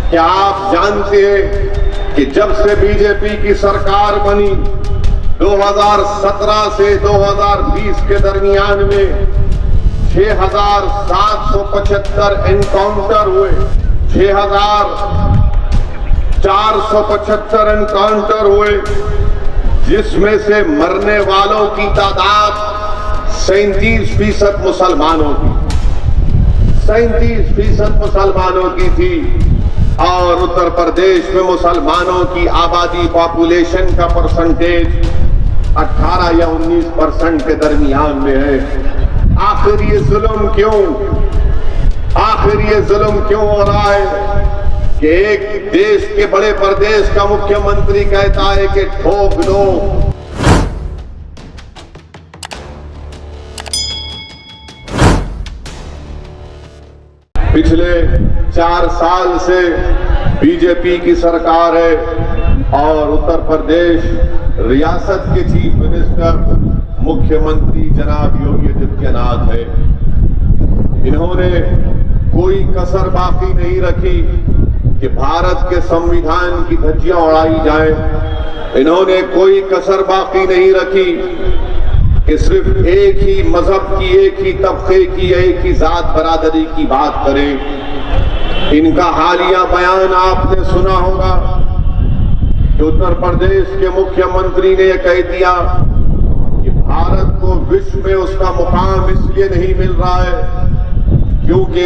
क्या आप जानते हैं कि जब से बीजेपी की सरकार बनी 2017 से 2020 के दरमियान में 6,775 एनकाउंटर हुए, 6,475 एनकाउंटर हुए, जिसमें से मरने वालों की तादाद 37% मुसलमानों की 37% मुसलमानों की थी। और उत्तर प्रदेश में मुसलमानों की आबादी पॉपुलेशन का परसेंटेज 18 या 19% के दरमियान में है। आखिर ये जुल्म क्यों हो रहा है कि एक देश के बड़े प्रदेश का मुख्यमंत्री कहता है कि ठोक दो। पिछले 4 साल से बीजेपी की सरकार है और उत्तर प्रदेश रियासत के चीफ मिनिस्टर मुख्यमंत्री जनाब योगी आदित्यनाथ है। इन्होंने कोई कसर बाकी नहीं रखी कि भारत के संविधान की धज्जियां उड़ाई जाए। इन्होंने कोई कसर बाकी नहीं रखी कि सिर्फ एक ही मजहब की, एक ही तबके की, एक ही जात बरादरी की बात करें। इनका हालिया बयान आपने सुना होगा कि उत्तर प्रदेश के मुख्यमंत्री ने यह कह दिया कि भारत को विश्व में उसका मुकाम इसलिए नहीं मिल रहा है क्योंकि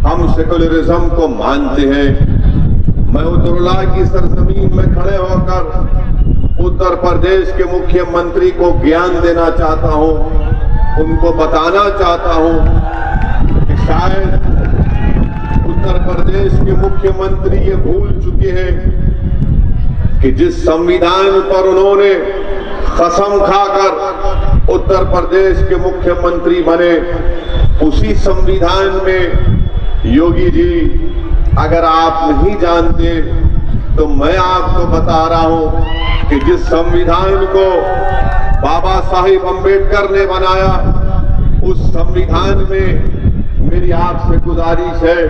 हम सेकुलरिज्म को मानते हैं। मैं उत्तरला की सरजमीन में खड़े होकर उत्तर प्रदेश के मुख्यमंत्री को ज्ञान देना चाहता हूं, उनको बताना चाहता हूं कि शायद उत्तर प्रदेश के मुख्यमंत्री ये भूल चुके हैं कि जिस संविधान पर उन्होंने कसम खाकर उत्तर प्रदेश के मुख्यमंत्री बने, उसी संविधान में योगी जी अगर आप नहीं जानते तो मैं आपको बता रहा हूं कि जिस संविधान को बाबा साहिब अम्बेडकर ने बनाया, उस संविधान में मेरी आपसे गुजारिश है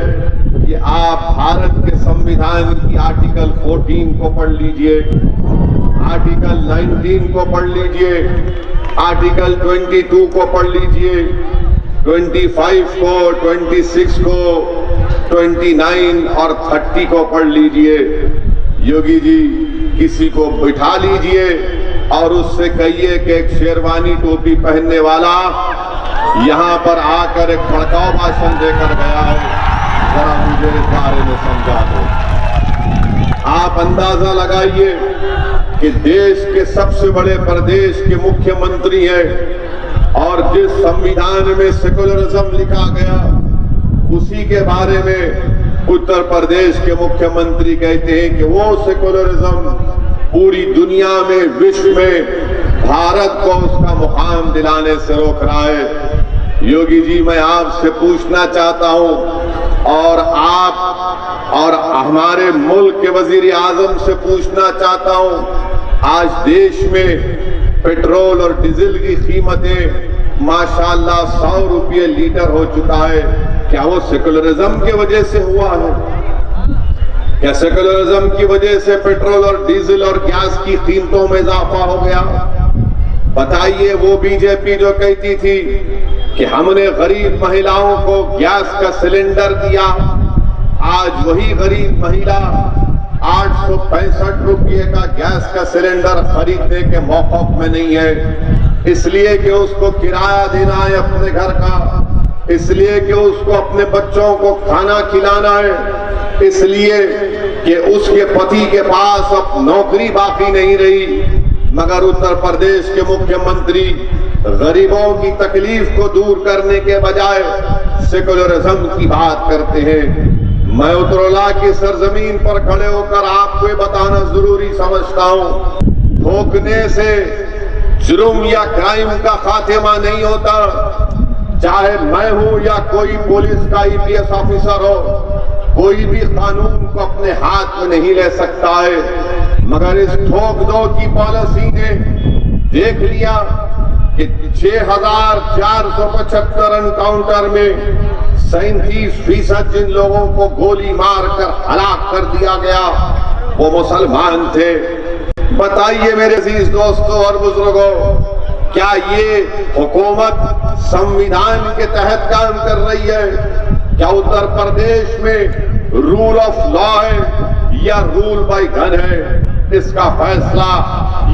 कि आप भारत के संविधान की आर्टिकल 14 को पढ़ लीजिए, आर्टिकल 19 को पढ़ लीजिए, आर्टिकल 22 को पढ़ लीजिए, 25 को, 26 को, 29 और 30 को पढ़ लीजिए। योगी जी किसी को बिठा लीजिए और उससे कहिए कि एक शेरवानी टोपी पहनने वाला यहां पर आकर एक भड़काऊ भाषण देकर गया है, जरा मुझे इस बारे में समझा दो। आप अंदाजा लगाइए कि देश के सबसे बड़े प्रदेश के मुख्यमंत्री हैं और जिस संविधान में सेकुलरिज्म लिखा गया उसी के बारे में उत्तर प्रदेश के मुख्यमंत्री कहते हैं कि वो सेकुलरिज्म पूरी दुनिया में, विश्व में भारत को उसका मुकाम दिलाने से रोक रहा है। योगी जी, मैं आपसे पूछना चाहता हूं और आप और हमारे मुल्क के वजीर आजम से पूछना चाहता हूं, आज देश में पेट्रोल और डीजल की कीमतें माशाल्लाह 100 रुपये लीटर हो चुका है। क्या वो सेकुलरिज्म की वजह से हुआ है? क्या सेकुलरिज्म की वजह से पेट्रोल और डीजल और गैस की कीमतों में इजाफा हो गया? बताइए, वो बीजेपी जो कहती थी कि हमने गरीब महिलाओं को गैस का सिलेंडर दिया, आज वही गरीब महिला 865 रुपये का गैस का सिलेंडर खरीदने के मौक़िफ़ में नहीं है, इसलिए कि उसको किराया देना है अपने घर का, इसलिए कि उसको अपने बच्चों को खाना खिलाना है, इसलिए कि उसके पति के पास अब नौकरी बाकी नहीं रही। मगर उत्तर प्रदेश के मुख्यमंत्री गरीबों की तकलीफ को दूर करने के बजाय सेकुलरिज्म की बात करते हैं। मैं उत्तरला की सरजमीन पर खड़े होकर आपको ये बताना जरूरी समझता हूं, ठोकने से जुर्म या क्राइम का खात्मा नहीं होता। चाहे मैं हूं या कोई पुलिस का IPS ऑफिसर हो, कोई भी कानून को अपने हाथ में नहीं ले सकता है। मगर इस ठोक दो की पॉलिसी ने देख लिया कि 6,475 एनकाउंटर में 37% जिन लोगों को गोली मारकर हलाक कर दिया गया वो मुसलमान थे। बताइए मेरे अजीज दोस्तों और बुजुर्गों, क्या ये हुकूमत संविधान के तहत काम कर रही है? क्या उत्तर प्रदेश में रूल ऑफ लॉ है या रूल बाय गन है? इसका फैसला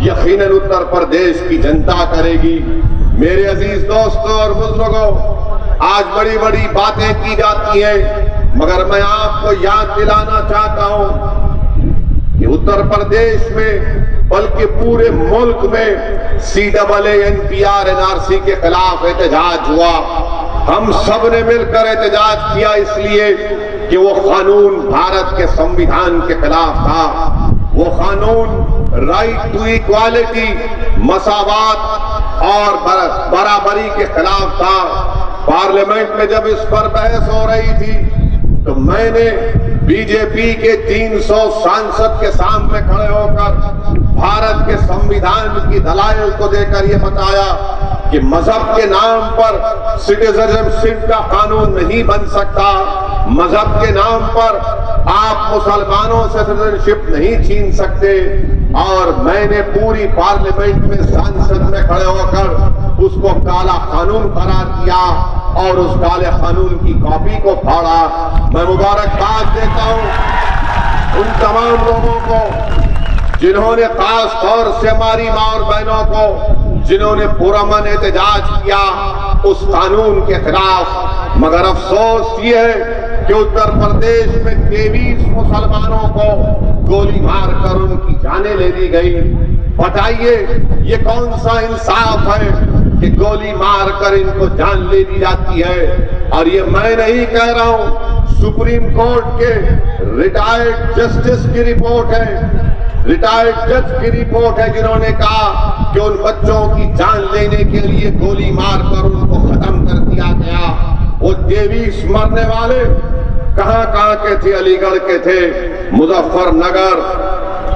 यकीनन उत्तर प्रदेश की जनता करेगी। मेरे अजीज दोस्तों और बुजुर्गों, आज बड़ी बड़ी बातें की जाती हैं, मगर मैं आपको याद दिलाना चाहता हूं कि उत्तर प्रदेश में बल्कि पूरे मुल्क में CAA NPR NRC के खिलाफ एहतजाज हुआ। हम सब ने मिलकर एहतजाज किया इसलिए कि वो कानून भारत के संविधान के खिलाफ था। वो कानून राइट टू इक्वालिटी, मसावात और बराबरी के खिलाफ था। पार्लियामेंट में जब इस पर बहस हो रही थी तो मैंने बीजेपी के 300 सांसद के सामने खड़े होकर भारत के संविधान की दलाइल को देकर यह बताया कि मजहब के नाम पर सिटीजनशिप का कानून नहीं बन सकता। मजहब के नाम पर आप मुसलमानों से सिटीजनशिप नहीं छीन सकते। और मैंने पूरी पार्लियामेंट में सांसद में खड़े होकर उसको काला कानून करार दिया और उस काले कानून की कॉपी को फाड़ा। मैं मुबारकबाद देता हूं उन तमाम लोगों को जिन्होंने खास तौर से हमारी मां और बहनों को, जिन्होंने पुरअमन एहतजाज किया उस कानून के खिलाफ। मगर अफसोस ये है कि उत्तर प्रदेश में 23 मुसलमानों को गोली मारकर उनकी जानें ले ली गई। बताइए ये कौन सा इंसाफ है कि गोली मारकर इनको जान ले ली जाती है? और ये मैं नहीं कह रहा हूं, सुप्रीम कोर्ट के रिटायर्ड जस्टिस की रिपोर्ट है, रिटायर्ड जज की रिपोर्ट है, जिन्होंने कहा कि उन बच्चों की जान लेने के लिए गोली मारकर उनको खत्म कर दिया गया। वो 23 मरने वाले कहां के थे? अलीगढ़ के थे, मुजफ्फरनगर,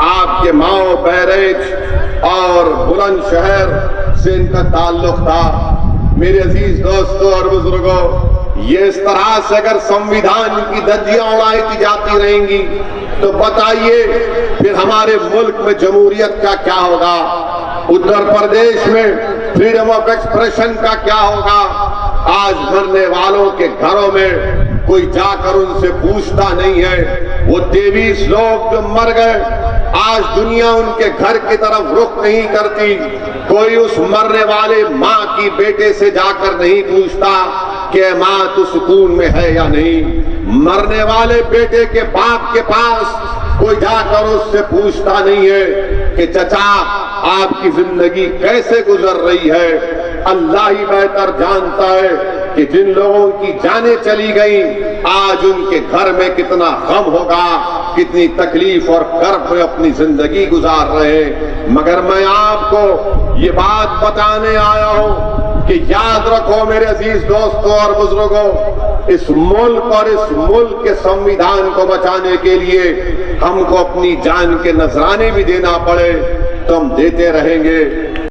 आपके माओ बैरेज और बुलंदशहर से इनका ताल्लुक था। मेरे अजीज दोस्तों और बुजुर्गों, ये इस तरह से अगर संविधान की धज्जियां उड़ाई जाती रहेंगी तो बताइए फिर हमारे मुल्क में जमहूरियत का क्या होगा? उत्तर प्रदेश में फ्रीडम ऑफ एक्सप्रेशन का क्या होगा? आज मरने वालों के घरों में कोई जाकर उनसे पूछता नहीं है। वो 23 लोग जो मर गए, आज दुनिया उनके घर की तरफ रुख नहीं करती। कोई उस मरने वाले माँ की बेटे से जाकर नहीं पूछता कि माँ तू सुकून में है या नहीं। मरने वाले बेटे के बाप के पास कोई जाकर उससे पूछता नहीं है कि चचा आपकी जिंदगी कैसे गुजर रही है। अल्लाह ही बेहतर जानता है कि जिन लोगों की जानें चली गई आज उनके घर में कितना गम होगा, कितनी तकलीफ और कर्ब में अपनी जिंदगी गुजार रहे। मगर मैं आपको ये बात बताने आया हूं कि याद रखो मेरे अजीज दोस्तों और बुजुर्गों, इस मुल्क और इस मुल्क के संविधान को बचाने के लिए हमको अपनी जान के नजराने भी देना पड़े तो हम देते रहेंगे।